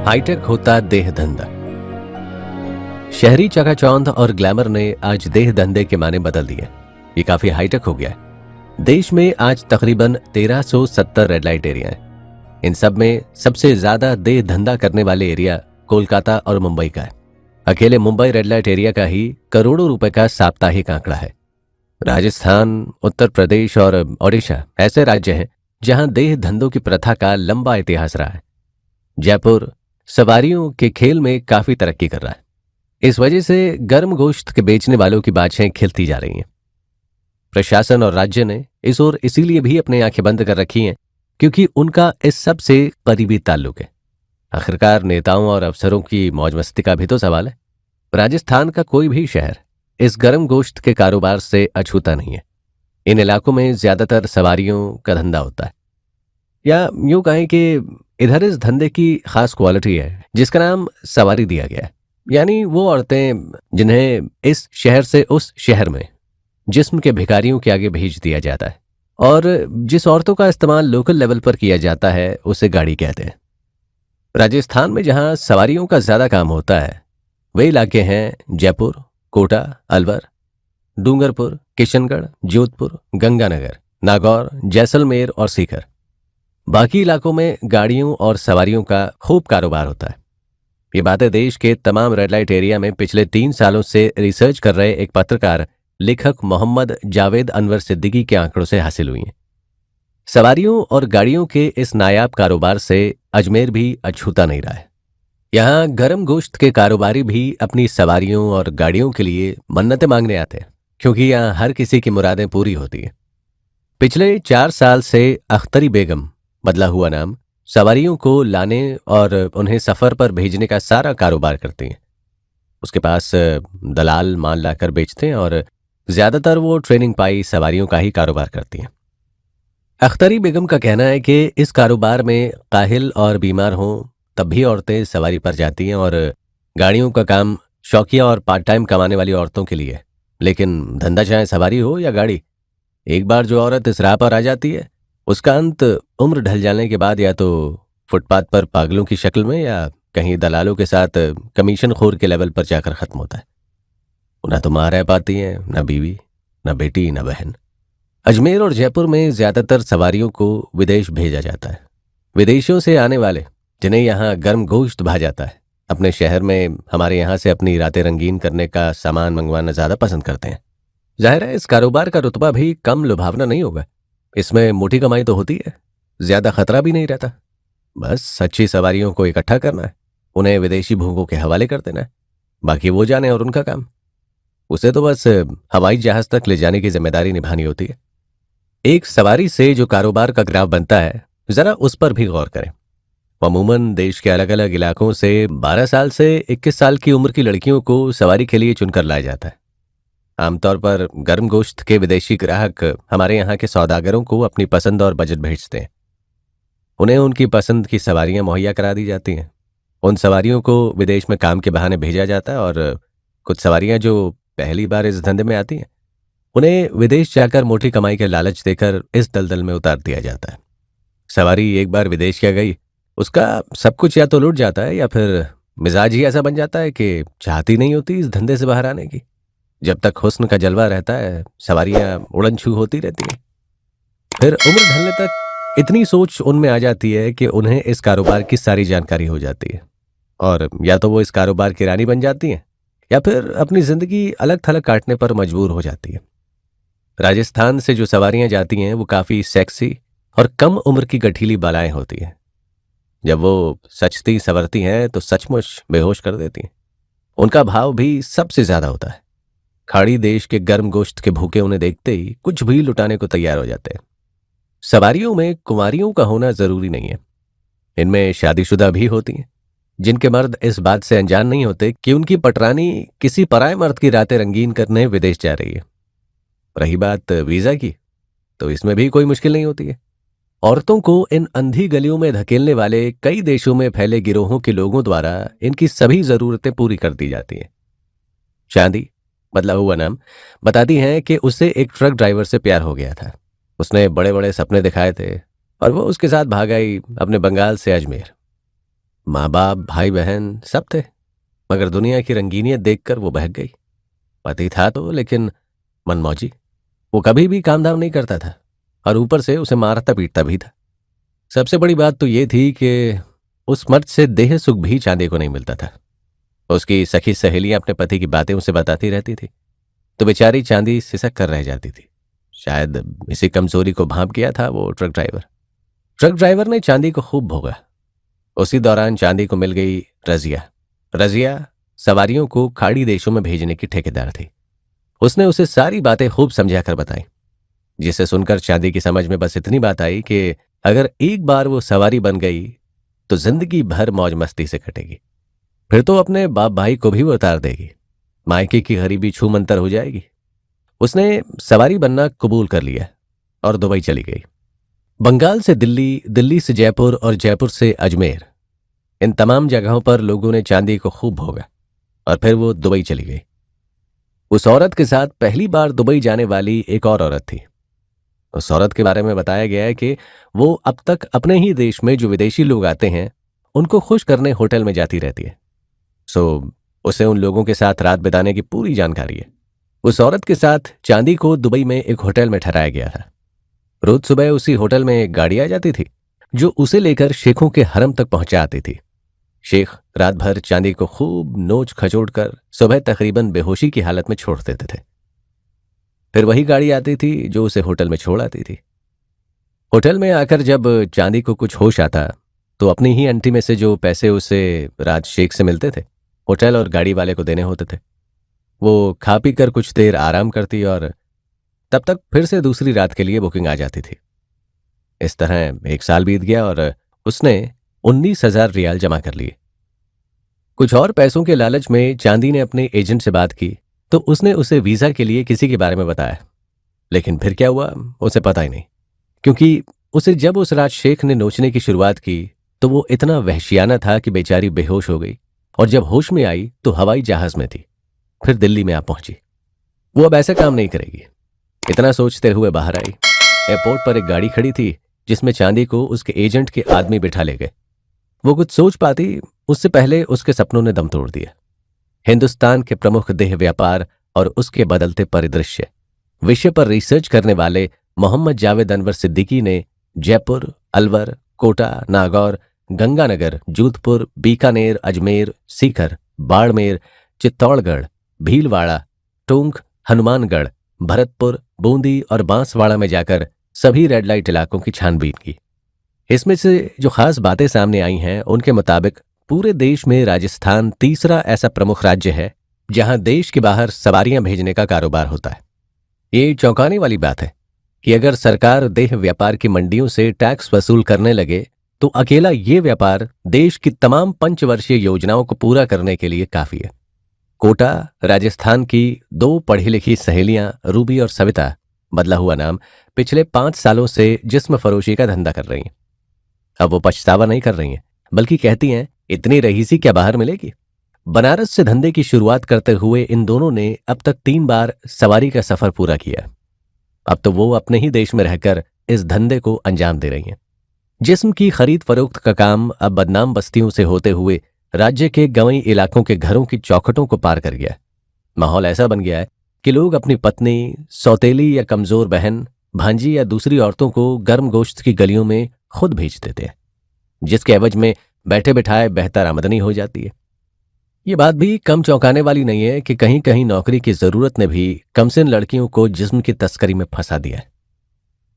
Hi tech होता देह धंधा। शहरी चकाचौंध और ग्लैमर ने आज देह धंधे के माने बदल दिए। ये काफी हाईटेक हो गया है। देश में आज तकरीबन 1370 रेड लाइट एरिया हैं। इन सब में सबसे ज्यादा देह धंधा करने वाले एरिया कोलकाता और मुंबई का है। अकेले मुंबई रेड लाइट एरिया का ही करोड़ों रुपए का साप्ताहिक आंकड़ा है। राजस्थान, उत्तर प्रदेश और ओडिशा ऐसे राज्य हैं जहां देह धंधों की प्रथा का लंबा इतिहास रहा है। जयपुर सवारियों के खेल में काफी तरक्की कर रहा है। इस वजह से गर्म गोश्त के बेचने वालों की बाछें खिलती जा रही हैं। प्रशासन और राज्य ने इस ओर इसीलिए भी अपनी आंखें बंद कर रखी हैं क्योंकि उनका इस सब से करीबी ताल्लुक है। आखिरकार नेताओं और अफसरों की मौज मस्ती का भी तो सवाल है। राजस्थान का कोई भी शहर इस गर्म गोश्त के कारोबार से अछूता नहीं है। इन इलाकों में ज्यादातर सवारियों का धंधा होता है, या यूं कहें कि इधर इस धंधे की खास क्वालिटी है जिसका नाम सवारी दिया गया है। यानी वो औरतें जिन्हें इस शहर से उस शहर में जिस्म के भिखारियों के आगे भेज दिया जाता है, और जिस औरतों का इस्तेमाल लोकल लेवल पर किया जाता है उसे गाड़ी कहते हैं। राजस्थान में जहां सवारियों का ज्यादा काम होता है वे इलाके हैं जयपुर, कोटा, अलवर, डूंगरपुर, किशनगढ़, जोधपुर, गंगानगर, नागौर, जैसलमेर और सीकर। बाकी इलाकों में गाड़ियों और सवारियों का खूब कारोबार होता है। ये बातें देश के तमाम रेड लाइट एरिया में पिछले 3 सालों से रिसर्च कर रहे एक पत्रकार लेखक मोहम्मद जावेद अनवर सिद्दीकी के आंकड़ों से हासिल हुई हैं। सवारियों और गाड़ियों के इस नायाब कारोबार से अजमेर भी अछूता नहीं रहा है। यहाँ गर्म गोश्त के कारोबारी भी अपनी सवारियों और गाड़ियों के लिए मन्नतें मांगने आते हैं क्योंकि यहाँ हर किसी की मुरादें पूरी होती हैं। पिछले 4 साल से अख्तरी बेगम, बदला हुआ नाम, सवारियों को लाने और उन्हें सफर पर भेजने का सारा कारोबार करती हैं। उसके पास दलाल माल लाकर बेचते हैं और ज्यादातर वो ट्रेनिंग पाई सवारियों का ही कारोबार करती हैं। अख्तरी बेगम का कहना है कि इस कारोबार में काहिल और बीमार हों तब भी औरतें सवारी पर जाती हैं, और गाड़ियों का काम शौकिया और पार्ट टाइम कमाने वाली औरतों के लिए। लेकिन धंधा चाहे सवारी हो या गाड़ी, एक बार जो औरत इस राह पर आ जाती है उसका अंत उम्र ढल जाने के बाद या तो फुटपाथ पर पागलों की शक्ल में या कहीं दलालों के साथ कमीशन खोर के लेवल पर जाकर खत्म होता है। ना तो मां रह पाती हैं, ना बीवी, ना बेटी, ना बहन। अजमेर और जयपुर में ज्यादातर सवारियों को विदेश भेजा जाता है। विदेशियों से आने वाले जिन्हें यहाँ गर्म गोश्त भा जाता है अपने शहर में हमारे यहाँ से अपनी रातें रंगीन करने का सामान मंगवाना ज्यादा पसंद करते हैं। जाहिर है इस कारोबार का रुतबा भी कम लुभावना नहीं होगा। इसमें मोटी कमाई तो होती है, ज्यादा खतरा भी नहीं रहता। बस सच्ची सवारियों को इकट्ठा करना है, उन्हें विदेशी भोगों के हवाले कर देना है, बाकी वो जाने और उनका काम। उसे तो बस हवाई जहाज तक ले जाने की जिम्मेदारी निभानी होती है। एक सवारी से जो कारोबार का ग्राफ बनता है जरा उस पर भी गौर करें। अमूमन देश के अलग अलग इलाकों से 12 साल से 21 साल की उम्र की लड़कियों को सवारी के लिए चुनकर लाया जाता है। आमतौर पर गर्म गोश्त के विदेशी ग्राहक हमारे यहाँ के सौदागरों को अपनी पसंद और बजट भेजते हैं। उन्हें उनकी पसंद की सवारियां मुहैया करा दी जाती हैं। उन सवारियों को विदेश में काम के बहाने भेजा जाता है, और कुछ सवारियां जो पहली बार इस धंधे में आती हैं उन्हें विदेश जाकर मोटी कमाई के लालच देकर इस दलदल में उतार दिया जाता है। सवारी एक बार विदेश क्या गई, उसका सब कुछ या तो लुट जाता है या फिर मिजाज ही ऐसा बन जाता है कि चाहती नहीं होती इस धंधे से बाहर आने की। जब तक हुस्न का जलवा रहता है सवारियां उड़न छू होती रहती हैं। फिर उम्र ढलने तक इतनी सोच उनमें आ जाती है कि उन्हें इस कारोबार की सारी जानकारी हो जाती है, और या तो वो इस कारोबार की रानी बन जाती हैं या फिर अपनी जिंदगी अलग थलग काटने पर मजबूर हो जाती है। राजस्थान से जो सवारियां जाती हैं वो काफी सेक्सी और कम उम्र की गठीली बालाएं होती हैं। जब वो सचती संवरती हैं तो सचमुच बेहोश कर देती हैं। उनका भाव भी सबसे ज्यादा होता है। खाड़ी देश के गर्म गोश्त के भूखे उन्हें देखते ही कुछ भी लुटाने को तैयार हो जाते हैं। सवारियों में कुंवारियों का होना जरूरी नहीं है, इनमें शादीशुदा भी होती हैं जिनके मर्द इस बात से अनजान नहीं होते कि उनकी पटरानी किसी पराये मर्द की रातें रंगीन करने विदेश जा रही है। रही बात वीजा की, तो इसमें भी कोई मुश्किल नहीं होती है। औरतों को इन अंधी गलियों में धकेलने वाले कई देशों में फैले गिरोहों के लोगों द्वारा इनकी सभी जरूरतें पूरी कर दी जाती हैं। चांदी, बदला हुआ नाम, बताती हैं कि उसे एक ट्रक ड्राइवर से प्यार हो गया था। उसने बड़े बड़े सपने दिखाए थे और वो उसके साथ भाग आई अपने बंगाल से अजमेर। माँ बाप भाई बहन सब थे, मगर दुनिया की रंगीनियत देखकर वो बहक गई। पति था तो, लेकिन मनमौजी। वो कभी भी काम धाम नहीं करता था और ऊपर से उसे मारता पीटता भी था। सबसे बड़ी बात तो ये थी कि उस मर्द से देह सुख भी चांदी को नहीं मिलता था। उसकी सखी सहेलियां अपने पति की बातें उसे बताती रहती थी, तो बेचारी चांदी सिसक कर रह जाती थी। शायद इसी कमजोरी को भांप गया था वो ट्रक ड्राइवर ने चांदी को खूब भोगा। उसी दौरान चांदी को मिल गई रजिया। रजिया सवारियों को खाड़ी देशों में भेजने की ठेकेदार थी। उसने उसे सारी बातें खूब समझा कर बताई, जिसे सुनकर चांदी की समझ में बस इतनी बात आई कि अगर एक बार वो सवारी बन गई तो जिंदगी भर मौज मस्ती से कटेगी। फिर तो अपने बाप भाई को भी वो उतार देगी, मायके की गरीबी छू मंतर हो जाएगी। उसने सवारी बनना कबूल कर लिया और दुबई चली गई। बंगाल से दिल्ली, दिल्ली से जयपुर और जयपुर से अजमेर, इन तमाम जगहों पर लोगों ने चांदी को खूब भोगा और फिर वो दुबई चली गई। उस औरत के साथ पहली बार दुबई जाने वाली एक और औरत थी। उस औरत के बारे में बताया गया है कि वो अब तक अपने ही देश में जो विदेशी लोग आते हैं उनको खुश करने होटल में जाती रहती है। सो उसे उन लोगों के साथ रात बिताने की पूरी जानकारी है। उस औरत के साथ चांदी को दुबई में एक होटल में ठहराया गया था। रोज सुबह उसी होटल में एक गाड़ी आ जाती थी जो उसे लेकर शेखों के हरम तक पहुंचा आती थी। शेख रात भर चांदी को खूब नोच खचोड़ कर सुबह तकरीबन बेहोशी की हालत में छोड़ देते थे। फिर वही गाड़ी आती थी जो उसे होटल में छोड़ आती थी। होटल में आकर जब चांदी को कुछ होश आता तो अपनी ही अंटी में से जो पैसे उसे रात शेख से मिलते थे होटल और गाड़ी वाले को देने होते थे। वो खा पी कर कुछ देर आराम करती और तब तक फिर से दूसरी रात के लिए बुकिंग आ जाती थी। इस तरह एक साल बीत गया और उसने 19,000 रियाल जमा कर लिए। कुछ और पैसों के लालच में चांदी ने अपने एजेंट से बात की तो उसने उसे वीजा के लिए किसी के बारे में बताया, लेकिन फिर क्या हुआ उसे पता ही नहीं, क्योंकि उसे जब उस रात शेख ने नोचने की शुरुआत की तो वो इतना वहशियाना था कि बेचारी बेहोश हो गई और जब होश में आई तो हवाई जहाज में थी। फिर दिल्ली में आ पहुंची। वो अब ऐसा काम नहीं करेगी, इतना सोचते हुए बाहर आई। एयरपोर्ट पर एक गाड़ी खड़ी थी जिसमें चांदी को उसके एजेंट के आदमी बिठा ले गए। वो कुछ सोच पाती उससे पहले उसके सपनों ने दम तोड़ दिया। हिंदुस्तान के प्रमुख देह व्यापार और उसके बदलते परिदृश्य विषय पर रिसर्च करने वाले मोहम्मद जावेद अनवर सिद्दीकी ने जयपुर, अलवर, कोटा, नागौर, गंगानगर, जोधपुर, बीकानेर, अजमेर, सीकर, बाड़मेर, चित्तौड़गढ़, भीलवाड़ा, टोंक, हनुमानगढ़, भरतपुर, बूंदी और बांसवाड़ा में जाकर सभी रेड लाइट इलाकों की छानबीन की। इसमें से जो खास बातें सामने आई हैं उनके मुताबिक पूरे देश में राजस्थान तीसरा ऐसा प्रमुख राज्य है जहां देश के बाहर सवारियां भेजने का कारोबार होता है। ये चौंकाने वाली बात है कि अगर सरकार देह व्यापार की मंडियों से टैक्स वसूल करने लगे तो अकेला ये व्यापार देश की तमाम पंचवर्षीय योजनाओं को पूरा करने के लिए काफी है। कोटा, राजस्थान की दो पढ़ी लिखी सहेलियां रूबी और सविता, बदला हुआ नाम, पिछले 5 सालों से जिस्म फरोशी का धंधा कर रही हैं। अब वो पछतावा नहीं कर रही हैं, बल्कि कहती हैं इतनी रईसी क्या बाहर मिलेगी। बनारस से धंधे की शुरुआत करते हुए इन दोनों ने अब तक 3 बार सवारी का सफर पूरा किया। अब तो वो अपने ही देश में रहकर इस धंधे को अंजाम दे रही हैं। जिस्म की खरीद फरोख्त का काम अब बदनाम बस्तियों से होते हुए राज्य के गंवई इलाकों के घरों की चौखटों को पार कर गया। माहौल ऐसा बन गया है कि लोग अपनी पत्नी, सौतेली या कमजोर बहन, भांजी या दूसरी औरतों को गर्म गोश्त की गलियों में खुद भेज देते हैं, जिसके एवज में बैठे बिठाए बेहतर आमदनी हो जाती है। ये बात भी कम चौंकाने वाली नहीं है कि कहीं कहीं नौकरी की जरूरत ने भी कमसिन लड़कियों को जिस्म की तस्करी में फंसा दिया है।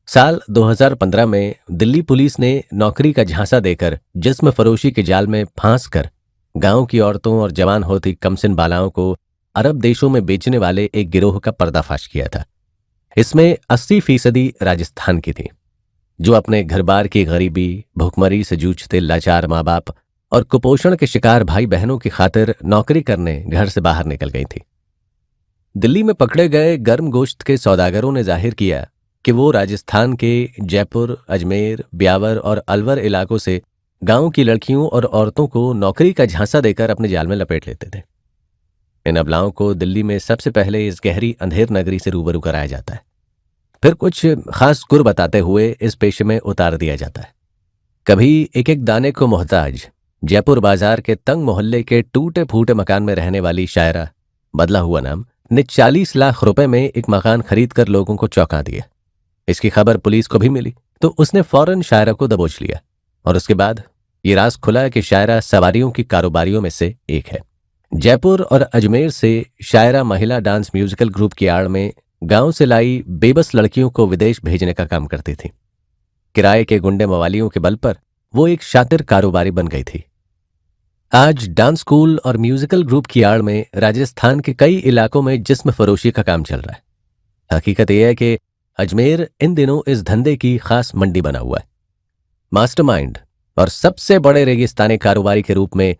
साल 2015 में दिल्ली पुलिस ने नौकरी का झांसा देकर जिस्म फरोशी के जाल में फांस कर गांव की औरतों और जवान होती कमसिन बालाओं को अरब देशों में बेचने वाले एक गिरोह का पर्दाफाश किया था। इसमें 80% राजस्थान की थी, जो अपने घर बार की गरीबी, भुखमरी से जूझते लाचार माँ बाप और कुपोषण के शिकार भाई बहनों की खातिर नौकरी करने घर से बाहर निकल गई थी। दिल्ली में पकड़े गए गर्म गोश्त के सौदागरों ने जाहिर किया कि वो राजस्थान के जयपुर, अजमेर, ब्यावर और अलवर इलाकों से गांव की लड़कियों और औरतों को नौकरी का झांसा देकर अपने जाल में लपेट लेते थे। इन अबलाओं को दिल्ली में सबसे पहले इस गहरी अंधेर नगरी से रूबरू कराया जाता है, फिर कुछ खास गुर बताते हुए इस पेशे में उतार दिया जाता है। कभी एक एक दाने को मोहताज, जयपुर बाजार के तंग मोहल्ले के टूटे फूटे मकान में रहने वाली शायरा, बदला हुआ नाम, ने 40 लाख रुपए में एक मकान खरीदकर लोगों को चौंका दिया। इसकी खबर पुलिस को भी मिली तो उसने फौरन शायरा को दबोच लिया और उसके बाद ये राज खुला कि शायरा सवारियों की कारोबारियों में से एक है। जयपुर और अजमेर से शायरा महिला डांस म्यूजिकल ग्रुप की आड़ में गांव से लाई बेबस लड़कियों को विदेश भेजने का काम करती थी। किराए के गुंडे मवालियों के बल पर वो एक शातिर कारोबारी बन गई थी। आज डांस स्कूल और म्यूजिकल ग्रुप की आड़ में राजस्थान के कई इलाकों में जिस्म फरोशी का काम चल रहा है। हकीकत यह है कि अजमेर इन दिनों इस धंधे की खास मंडी बना हुआ है। मास्टरमाइंड और सबसे बड़े रेगिस्तानी कारोबारी के रूप में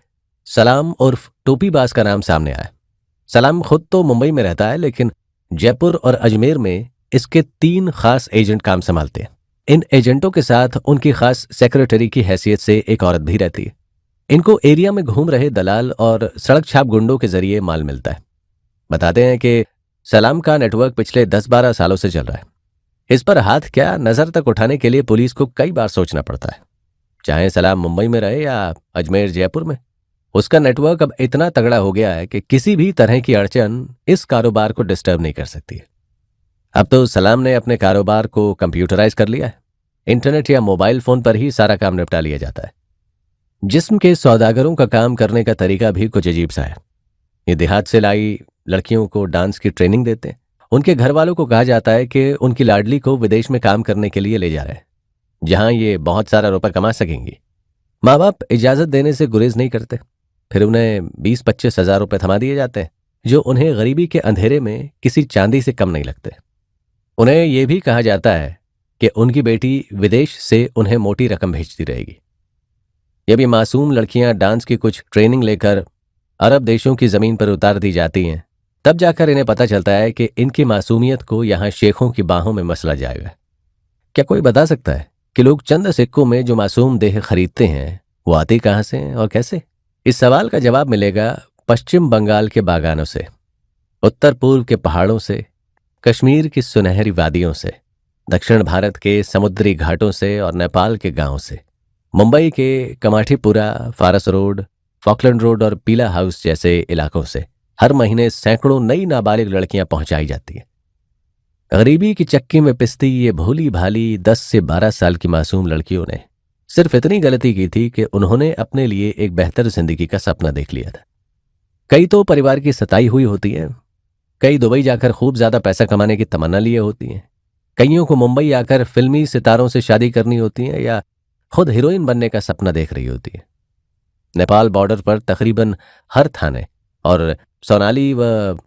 सलाम उर्फ टोपीबाज का नाम सामने आया। सलाम खुद तो मुंबई में रहता है, लेकिन जयपुर और अजमेर में इसके 3 खास एजेंट काम संभालते हैं। इन एजेंटों के साथ उनकी खास सेक्रेटरी की हैसियत से एक औरत भी रहती है। इनको एरिया में घूम रहे दलाल और सड़क छाप गुंडों के जरिए माल मिलता है। बताते हैं कि सलाम का नेटवर्क पिछले 10-12 सालों से चल रहा है। इस पर हाथ क्या नजर तक उठाने के लिए पुलिस को कई बार सोचना पड़ता है। चाहे सलाम मुंबई में रहे या अजमेर जयपुर में, उसका नेटवर्क अब इतना तगड़ा हो गया है कि किसी भी तरह की अड़चन इस कारोबार को डिस्टर्ब नहीं कर सकती है। अब तो सलाम ने अपने कारोबार को कंप्यूटराइज कर लिया है। इंटरनेट या मोबाइल फोन पर ही सारा काम निपटा लिया जाता है। जिस्म के सौदागरों का काम करने का तरीका भी कुछ अजीब सा है। ये देहात से लाई लड़कियों को डांस की ट्रेनिंग देते हैं। उनके घर वालों को कहा जाता है कि उनकी लाडली को विदेश में काम करने के लिए ले जा रहे हैं, जहां ये बहुत सारा रुपया कमा सकेंगी। माँ बाप इजाजत देने से गुरेज नहीं करते। फिर उन्हें 20-25 हजार रुपये थमा दिए जाते हैं, जो उन्हें गरीबी के अंधेरे में किसी चांदी से कम नहीं लगते। उन्हें यह भी कहा जाता है कि उनकी बेटी विदेश से उन्हें मोटी रकम भेजती रहेगी। जब ये मासूम लड़कियां डांस की कुछ ट्रेनिंग लेकर अरब देशों की जमीन पर उतार दी जाती हैं, तब जाकर इन्हें पता चलता है कि इनकी मासूमियत को यहां शेखों की बाहों में मसला जाएगा। क्या कोई बता सकता है कि लोग चंद सिक्कों में जो मासूम देह खरीदते हैं वो आते कहां से हैं और कैसे? इस सवाल का जवाब मिलेगा पश्चिम बंगाल के बागानों से, उत्तर पूर्व के पहाड़ों से, कश्मीर की सुनहरी वादियों से, दक्षिण भारत के समुद्री घाटों से और नेपाल के गांवों से। मुंबई के कमाठीपुरा, फारस रोड, फॉकलैंड रोड और पीला हाउस जैसे इलाकों से हर महीने सैकड़ों नई नाबालिग लड़कियां पहुंचाई जाती हैं। गरीबी की चक्की में पिसती ये भोली भाली 10 से 12 साल की मासूम लड़कियों ने सिर्फ इतनी गलती की थी कि उन्होंने अपने लिए एक बेहतर जिंदगी का सपना देख लिया था। कई तो परिवार की सताई हुई होती है, कई दुबई जाकर खूब ज्यादा पैसा कमाने की तमन्ना लिए होती हैं, कईयों को मुंबई आकर फिल्मी सितारों से शादी करनी होती है या खुद हीरोइन बनने का सपना देख रही होती है। नेपाल बॉर्डर पर तकरीबन हर थाने और सोनाली व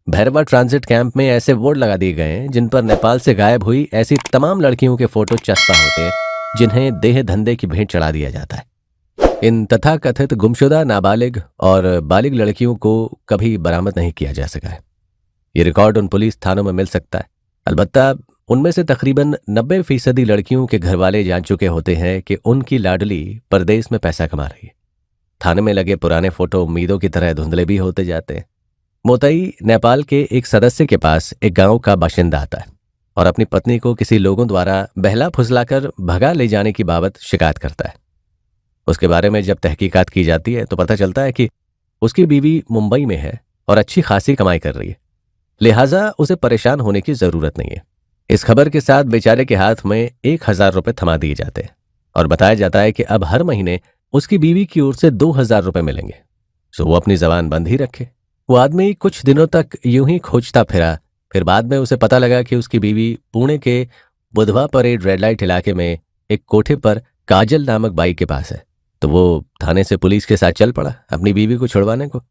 भैरवा ट्रांजिट कैंप में ऐसे बोर्ड लगा दिए गए हैं जिन पर नेपाल से गायब हुई ऐसी तमाम लड़कियों के फोटो चस्पा होते हैं जिन्हें देह धंधे की भेंट चढ़ा दिया जाता है। इन तथाकथित गुमशुदा नाबालिग और बालिग लड़कियों को कभी बरामद नहीं किया जा सका है। ये रिकॉर्ड उन पुलिस थानों में मिल सकता है। अलबत्ता उनमें से तकरीबन 90% लड़कियों के घर वाले जान चुके होते हैं कि उनकी लाडली परदेश में पैसा कमा रही है। थाने में लगे पुराने फोटो उम्मीदों की तरह धुंधले भी होते जाते हैं। मोतई नेपाल के एक सदस्य के पास एक गांव का बाशिंदा आता है और अपनी पत्नी को किसी लोगों द्वारा बहला फुसलाकर भगा ले जाने की बाबत शिकायत करता है। उसके बारे में जब तहकीकात की जाती है तो पता चलता है कि उसकी बीवी मुंबई में है और अच्छी खासी कमाई कर रही है, लिहाजा उसे परेशान होने की जरूरत नहीं है। इस खबर के साथ बेचारे के हाथ में 1000 रुपये थमा दिए जाते हैं और बताया जाता है कि अब हर महीने उसकी बीवी की ओर से 2000 रुपये मिलेंगे, सो वो अपनी जबान बंद ही रखे। वो आदमी कुछ दिनों तक यूं ही खोजता फिरा, फिर बाद में उसे पता लगा कि उसकी बीवी पुणे के बुधवा परेड रेड लाइट इलाके में एक कोठे पर काजल नामक बाई के पास है। तो वो थाने से पुलिस के साथ चल पड़ा अपनी बीवी को छुड़वाने को।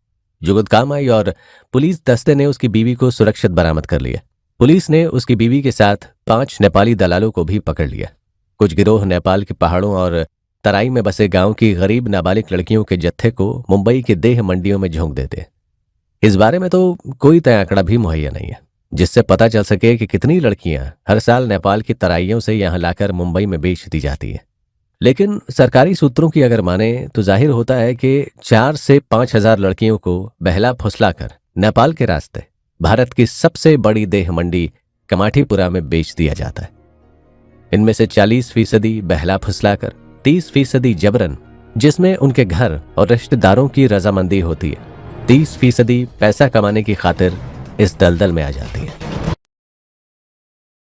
जुगत काम आई और पुलिस दस्ते ने उसकी बीवी को सुरक्षित बरामद कर लिया। पुलिस ने उसकी बीवी के साथ 5 नेपाली दलालों को भी पकड़ लिया। कुछ गिरोह नेपाल के पहाड़ों और तराई में बसे गांव की गरीब नाबालिग लड़कियों के जत्थे को मुंबई के देह मंडियों में झोंक देते हैं। इस बारे में तो कोई तय आंकड़ा भी मुहैया नहीं है जिससे पता चल सके कि कितनी लड़कियां हर साल नेपाल की तराइयों से यहां लाकर मुंबई में बेच दी जाती है। लेकिन सरकारी सूत्रों की अगर माने तो जाहिर होता है कि 4 से 5000 लड़कियों को बहला फुसलाकर नेपाल के रास्ते भारत की सबसे बड़ी देह मंडी कमाठीपुरा में बेच दिया जाता है। इनमें से 40% बहला फुसलाकर, 30% जबरन जिसमें उनके घर और रिश्तेदारों की रजामंदी होती है, 30% पैसा कमाने की खातिर इस दलदल में आ जाती है।